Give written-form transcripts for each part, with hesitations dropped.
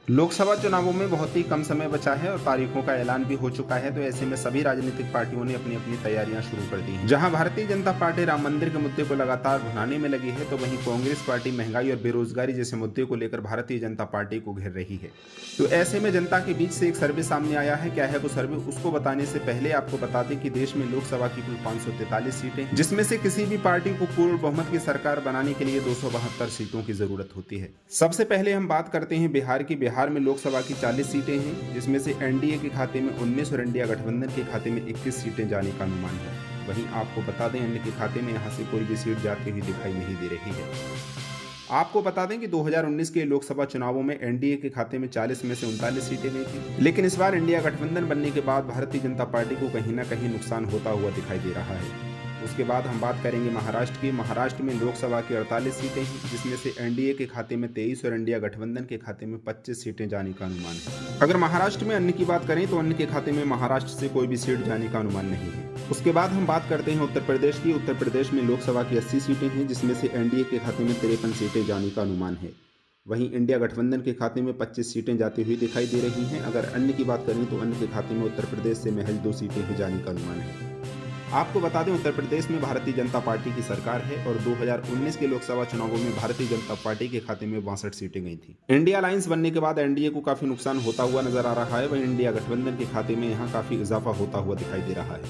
लोकसभा चुनावों में बहुत ही कम समय बचा है और तारीखों का ऐलान भी हो चुका है। तो ऐसे में सभी राजनीतिक पार्टियों ने अपनी अपनी तैयारियां शुरू कर दी हैं। जहां भारतीय जनता पार्टी राम मंदिर के मुद्दे को लगातार भुनाने में लगी है, तो वहीं कांग्रेस पार्टी महंगाई और बेरोजगारी जैसे मुद्दे को लेकर भारतीय जनता पार्टी को घेर रही है। तो ऐसे में जनता के बीच से एक सर्वे सामने आया है। क्या है वो सर्वे, उसको बताने से पहले आपको बता दें कि देश में लोकसभा की कुल 543 सीटें, जिसमें से किसी भी पार्टी को पूर्ण बहुमत की सरकार बनाने के लिए 272 सीटों की जरूरत होती है। सबसे पहले हम बात करते हैं बिहार की। बिहार में लोकसभा की 40 सीटें हैं, जिसमें से एनडीए के खाते में 19 और इंडिया गठबंधन के खाते में 21 सीटें जाने का अनुमान है। वहीं आपको बता दें, अन्य के खाते में यहां से कोई भी सीट जाती हुई दिखाई नहीं दे रही है। आपको बता दें कि 2019 के लोकसभा चुनावों में एनडीए के खाते में 40 में से 39 सीटें गई थी, लेकिन इस बार इंडिया गठबंधन बनने के बाद भारतीय जनता पार्टी को कहीं ना कहीं नुकसान होता हुआ दिखाई दे रहा है। उसके बाद हम बात करेंगे महाराष्ट्र की। महाराष्ट्र में लोकसभा की 48 सीटें हैं, जिसमें से एनडीए के खाते में 23 और इंडिया गठबंधन के खाते में 25 सीटें जाने का अनुमान है। अगर महाराष्ट्र में अन्य की बात करें तो अन्य के खाते में महाराष्ट्र से कोई भी सीट जाने का अनुमान नहीं है। उसके बाद हम बात करते हैं उत्तर प्रदेश की। उत्तर प्रदेश में लोकसभा की 80 सीटें हैं, जिसमें से एनडीए के खाते में 53 सीटें जाने का अनुमान है। वहीं इंडिया गठबंधन के खाते में 25 सीटें जाती हुई दिखाई दे रही हैं। अगर अन्य की बात करें तो अन्य के खाते में उत्तर प्रदेश से महज 2 सीटें ही जाने का अनुमान है। आपको बता दें, उत्तर प्रदेश में भारतीय जनता पार्टी की सरकार है और 2019 के लोकसभा चुनावों में भारतीय जनता पार्टी के खाते में 62 सीटें गई थी। इंडिया अलायंस बनने के बाद एनडीए को काफी नुकसान होता हुआ नजर आ रहा है। वहीं इंडिया गठबंधन के खाते में यहां काफी इजाफा होता हुआ दिखाई दे रहा है।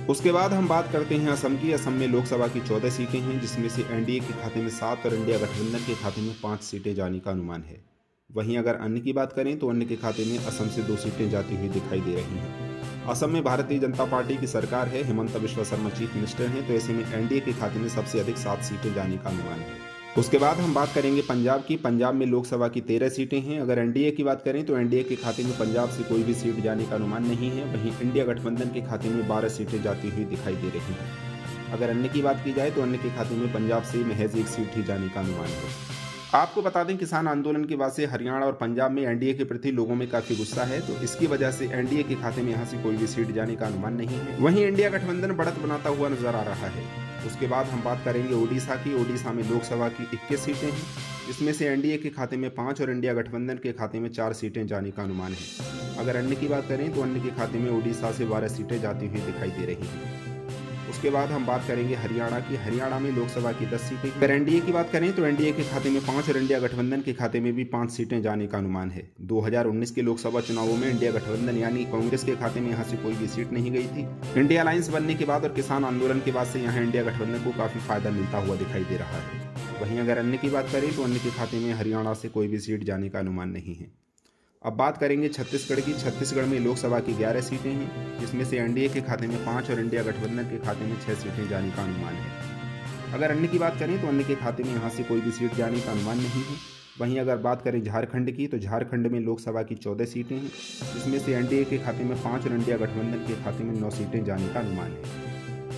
उसके बाद हम बात करते हैं असम की। असम में लोकसभा की 14 सीटें हैं, जिसमें से एनडीए के खाते में 7 और इंडिया गठबंधन के खाते में 5 सीटें जाने का अनुमान है। वहीं अगर अन्य की बात करें तो अन्य के खाते में असम से 2 सीटें जाती हुई दिखाई दे रही हैं। असम में भारतीय जनता पार्टी की सरकार है, हिमंता बिश्वा शर्मा चीफ मिनिस्टर हैं, तो ऐसे में एनडीए के खाते में सबसे अधिक 7 सीटें जाने का अनुमान है। उसके बाद हम बात करेंगे पंजाब की। पंजाब में लोकसभा की 13 सीटें हैं। अगर एनडीए की बात करें तो एनडीए के खाते में पंजाब से कोई भी सीट जाने का अनुमान नहीं है। वहीं इंडिया गठबंधन के खाते में 12 सीटें जाती हुई दिखाई दे रही हैं। अगर अन्य की बात की जाए तो अन्य के खाते में पंजाब से महज 1 सीट ही जाने का अनुमान है। आपको बता दें, किसान आंदोलन के बाद से हरियाणा और पंजाब में एनडीए के प्रति लोगों में काफी गुस्सा है, तो इसकी वजह से एनडीए के खाते में यहां से कोई भी सीट जाने का अनुमान नहीं है। वहीं इंडिया गठबंधन बढ़त बनाता हुआ नजर आ रहा है। उसके बाद हम बात करेंगे ओडिशा की। ओडिशा में लोकसभा की 21 सीटें हैं, जिसमें से एनडीए के खाते में 5 और इंडिया गठबंधन के खाते में 4 सीटें जाने का अनुमान है। अगर अन्य की बात करें तो अन्य के खाते में ओडिशा से 12 सीटें जाती हुई दिखाई दे रही हैं। उसके बाद हम बात करेंगे हरियाणा की। हरियाणा में लोकसभा की 10 सीटें। अगर एनडीए की बात करें तो एनडीए के खाते में 5 और इंडिया गठबंधन के खाते में भी 5 सीटें जाने का अनुमान है। 2019 के लोकसभा चुनावों में इंडिया गठबंधन यानी कांग्रेस के खाते में यहां से कोई भी सीट नहीं गई थी। इंडिया अलायंस बनने के बाद और किसान आंदोलन के बाद से यहाँ इंडिया गठबंधन को काफी फायदा मिलता हुआ दिखाई दे रहा है। वहीं अगर अन्य की बात करें तो अन्य के खाते में हरियाणा से कोई भी सीट जाने का अनुमान नहीं है। अब बात करेंगे छत्तीसगढ़ की। छत्तीसगढ़ में लोकसभा की 11 सीटें हैं, जिसमें से एनडीए के खाते में 5 और इंडिया गठबंधन के खाते में 6 सीटें जाने का अनुमान है। अगर अन्य की बात करें तो अन्य के खाते में यहां से कोई भी सीट जाने का अनुमान नहीं है। वहीं अगर बात करें झारखंड की, तो झारखंड में लोकसभा की 14 सीटें हैं, जिसमें से एनडीए के खाते में 5 और इंडिया गठबंधन के खाते में 9 सीटें जाने का अनुमान है।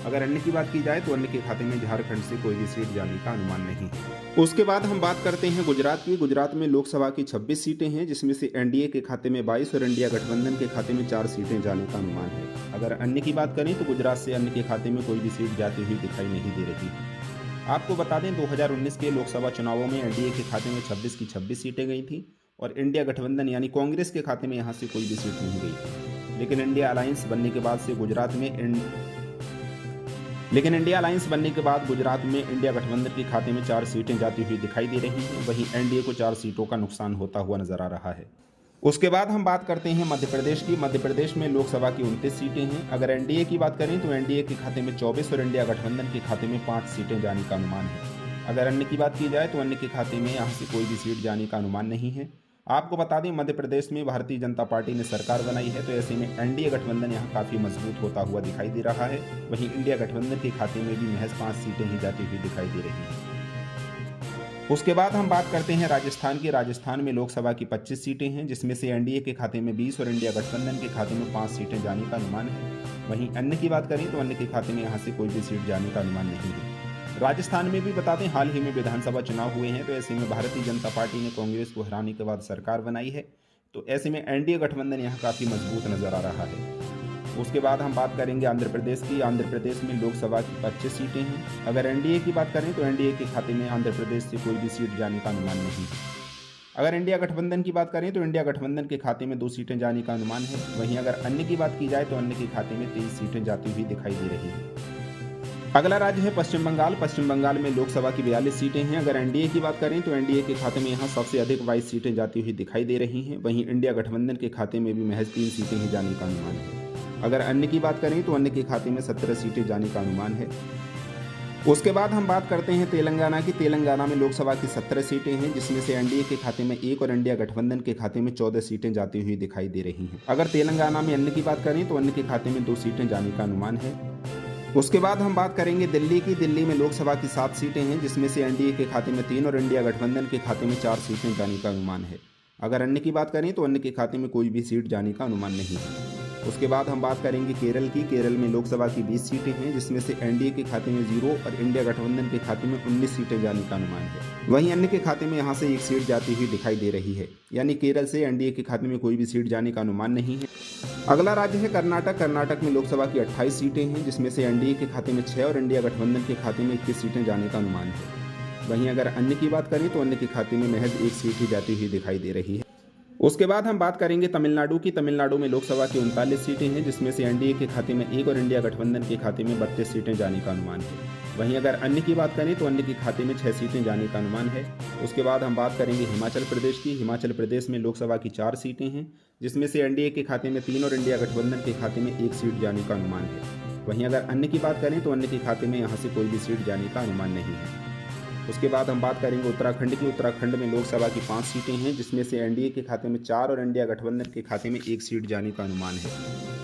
अगर अन्य की बात की जाए तो अन्य के खाते में झारखंड से कोई भी सीट जाने का अनुमान नहीं है। उसके बाद हम बात करते हैं गुजरात की। गुजरात में लोकसभा की 26 सीटें हैं, जिसमें से एनडीए के खाते में 22 और इंडिया गठबंधन के खाते में 4 सीटें जाने का अनुमान है। अगर अन्य की बात करें तो गुजरात से अन्य के खाते में कोई भी सीट जाती हुई दिखाई नहीं दे रही है। आपको बता दें, 2019 के लोकसभा चुनावों में एनडीए के खाते में 26 की 26 सीटें गई थी और इंडिया गठबंधन यानी कांग्रेस के खाते में यहाँ से कोई भी सीट नहीं गई थी। लेकिन इंडिया अलायंस बनने के बाद गुजरात में इंडिया गठबंधन के खाते में 4 सीटें जाती हुई दिखाई दे रही हैं। वहीं एनडीए को 4 सीटों का नुकसान होता हुआ नजर आ रहा है। उसके बाद हम बात करते हैं मध्य प्रदेश की। मध्य प्रदेश में लोकसभा की 29 सीटें हैं। अगर एनडीए की बात करें तो एनडीए के खाते में 24 और इंडिया गठबंधन के खाते में 5 सीटें जाने का अनुमान है। अगर अन्य की बात की जाए तो अन्य के खाते में यहाँ से कोई भी सीट जाने का अनुमान नहीं है। आपको बता दें, मध्य प्रदेश में भारतीय जनता पार्टी ने सरकार बनाई है, तो ऐसे में एनडीए गठबंधन यहाँ काफी मजबूत होता हुआ दिखाई दे रहा है। वहीं इंडिया गठबंधन के खाते में भी महज 5 सीटें ही जाती हुई दिखाई दे रही हैं। उसके बाद हम बात करते हैं राजस्थान की। राजस्थान में लोकसभा की 25 सीटें हैं, जिसमें से एनडीए के खाते में 20 और इंडिया गठबंधन के खाते में 5 सीटें जाने का अनुमान है। वहीं अन्य की बात करें तो अन्य के खाते में यहाँ से कोई भी सीट जाने का अनुमान नहीं है। राजस्थान में भी बता दें, हाल ही में विधानसभा चुनाव हुए हैं, तो ऐसे में भारतीय जनता पार्टी ने कांग्रेस को हराने के बाद सरकार बनाई है, तो ऐसे में एनडीए गठबंधन यहाँ काफी मजबूत नजर आ रहा है। उसके बाद हम बात करेंगे आंध्र प्रदेश की। आंध्र प्रदेश में लोकसभा की 25 सीटें हैं। अगर एनडीए की बात करें तो एनडीए के खाते में आंध्र प्रदेश से कोई भी सीट जाने का अनुमान नहीं है। अगर इंडिया गठबंधन की बात करें तो इंडिया गठबंधन के खाते में 2 सीटें जाने का अनुमान है। वहीं अगर अन्य की बात की जाए तो अन्य के खाते में 23 सीटें जाती हुई दिखाई दे रही हैं। अगला राज्य है पश्चिम बंगाल। पश्चिम बंगाल में लोकसभा की 42 सीटें हैं। अगर एनडीए की बात करें तो एनडीए के खाते में यहाँ सबसे अधिक 22 सीटें जाती हुई दिखाई दे रही हैं। वहीं इंडिया गठबंधन के खाते में भी महज 3 सीटें ही जाने का अनुमान है। अगर अन्य की बात करें तो अन्य के खाते में 17 सीटें जाने का अनुमान है। उसके बाद हम बात करते हैं तेलंगाना की। तेलंगाना में लोकसभा की 17 सीटें हैं, जिसमें से एनडीए के खाते में 1 और इंडिया गठबंधन के खाते में 14 सीटें जाती हुई दिखाई दे रही हैं। अगर तेलंगाना में अन्य की बात करें तो अन्य के खाते में 2 सीटें जाने का अनुमान है। उसके बाद हम बात करेंगे दिल्ली की। दिल्ली में लोकसभा की 7 सीटें हैं, जिसमें से एनडीए के खाते में 3 और इंडिया गठबंधन के खाते में 4 सीटें जाने का अनुमान है। अगर अन्य की बात करें तो अन्य के खाते में कोई भी सीट जाने का अनुमान नहीं है। उसके बाद हम बात करेंगे केरल की। केरल में लोकसभा की 20 सीटें हैं, जिसमें से एनडीए के खाते में 0 और इंडिया गठबंधन के खाते में 19 सीटें जाने का अनुमान है। वहीं अन्य के खाते में यहाँ से 1 सीट जाती हुई दिखाई दे रही है, यानी केरल से एनडीए के खाते में कोई भी सीट जाने का अनुमान नहीं है। अगला राज्य है कर्नाटक। कर्नाटक में लोकसभा की 28 सीटें हैं, जिसमें से एनडीए के खाते में 6 और इंडिया गठबंधन के खाते में 21 सीटें जाने का अनुमान है। वहीं अगर अन्य की बात करें तो अन्य के खाते में महज 1 सीट ही जाती हुई दिखाई दे रही है। उसके बाद हम बात करेंगे तमिलनाडु की। तमिलनाडु में लोकसभा की 39 सीटें हैं, जिसमें से एनडीए के खाते में 1 और इंडिया गठबंधन के खाते में 32 सीटें जाने का अनुमान है। वहीं अगर अन्य की बात करें तो अन्य के खाते में 6 सीटें जाने का अनुमान है। उसके बाद हम बात करेंगे हिमाचल प्रदेश की। हिमाचल प्रदेश में लोकसभा की 4 सीटें हैं, जिसमें से एनडीए के खाते में 3 और इंडिया गठबंधन के खाते में 1 सीट जाने का अनुमान है। वहीं अगर अन्य की बात करें तो अन्य के खाते में यहाँ से कोई भी सीट जाने का अनुमान नहीं है। उसके बाद हम बात करेंगे उत्तराखंड की। उत्तराखंड में लोकसभा की 5 सीटें हैं, जिसमें से एनडीए के खाते में 4 और इंडिया गठबंधन के खाते में 1 सीट जाने का अनुमान है।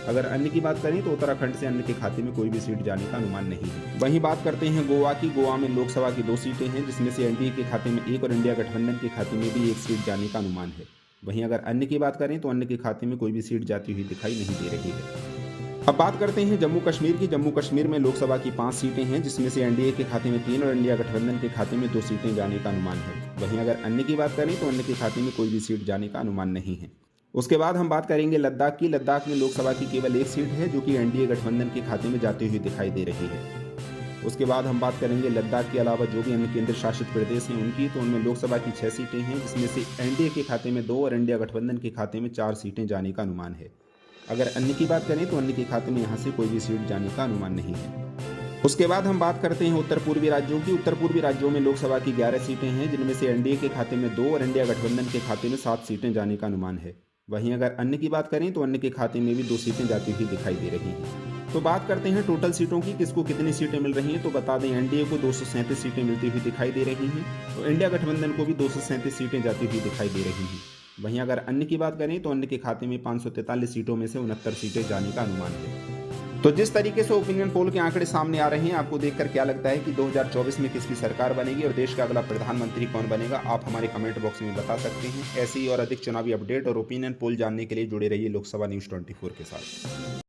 अगर अन्य की बात करें तो उत्तराखंड से अन्य के खाते में कोई भी सीट जाने का अनुमान नहीं है। वहीं बात करते हैं गोवा की। गोवा में लोकसभा की 2 सीटें हैं, जिसमें से एनडीए के खाते में 1 और इंडिया गठबंधन के खाते में भी 1 सीट जाने का अनुमान है। वहीं अगर अन्य की बात करें तो अन्य के खाते में कोई भी सीट जाती हुई दिखाई नहीं दे रही है। अब बात करते हैं जम्मू कश्मीर की। जम्मू कश्मीर में लोकसभा की 5 सीटें हैं, जिसमें से एनडीए के खाते में 3 और इंडिया गठबंधन के खाते में 2 सीटें जाने का अनुमान है। वहीं अगर अन्य की बात करें तो अन्य के खाते में कोई भी सीट जाने का अनुमान नहीं है। उसके बाद हम बात करेंगे लद्दाख की। लद्दाख में लोकसभा की केवल 1 सीट है, जो कि एनडीए गठबंधन के खाते में जाती हुई दिखाई दे रही है। उसके बाद हम बात करेंगे लद्दाख के अलावा जो भी अन्य केंद्र शासित प्रदेश हैं उनकी, तो उनमें लोकसभा की 6 सीटें हैं, जिसमें से एनडीए के खाते में 2 और इंडिया गठबंधन के खाते में 4 सीटें जाने का अनुमान है। अगर अन्य की बात करें तो अन्य के खाते में यहाँ से कोई भी सीट जाने का अनुमान नहीं है। उसके बाद हम बात करते हैं उत्तर पूर्वी राज्यों की। उत्तर पूर्वी राज्यों में लोकसभा की 11 सीटें हैं, जिनमें से एनडीए के खाते में 2 और इंडिया गठबंधन के खाते में 7 सीटें जाने का अनुमान है। वहीं अगर अन्य की बात करें तो अन्य के खाते में भी 2 सीटें जाती हुई दिखाई दे रही हैं। तो बात करते हैं टोटल सीटों की, किसको कितनी सीटें मिल रही हैं। तो बता दें एनडीए को 237 सीटें मिलती हुई दिखाई दे रही हैं, तो इंडिया गठबंधन को भी 237 सीटें जाती हुई दिखाई दे रही हैं। वहीं अगर अन्य की बात करें तो अन्य के खाते में 543 सीटों में से 69 सीटें जाने का अनुमान है। तो जिस तरीके से ओपिनियन पोल के आंकड़े सामने आ रहे हैं, आपको देखकर क्या लगता है कि 2024 में किसकी सरकार बनेगी और देश का अगला प्रधानमंत्री कौन बनेगा, आप हमारे कमेंट बॉक्स में बता सकते हैं। ऐसी और अधिक चुनावी अपडेट और ओपिनियन पोल जानने के लिए जुड़े रहिए लोकसभा न्यूज़ 24 के साथ।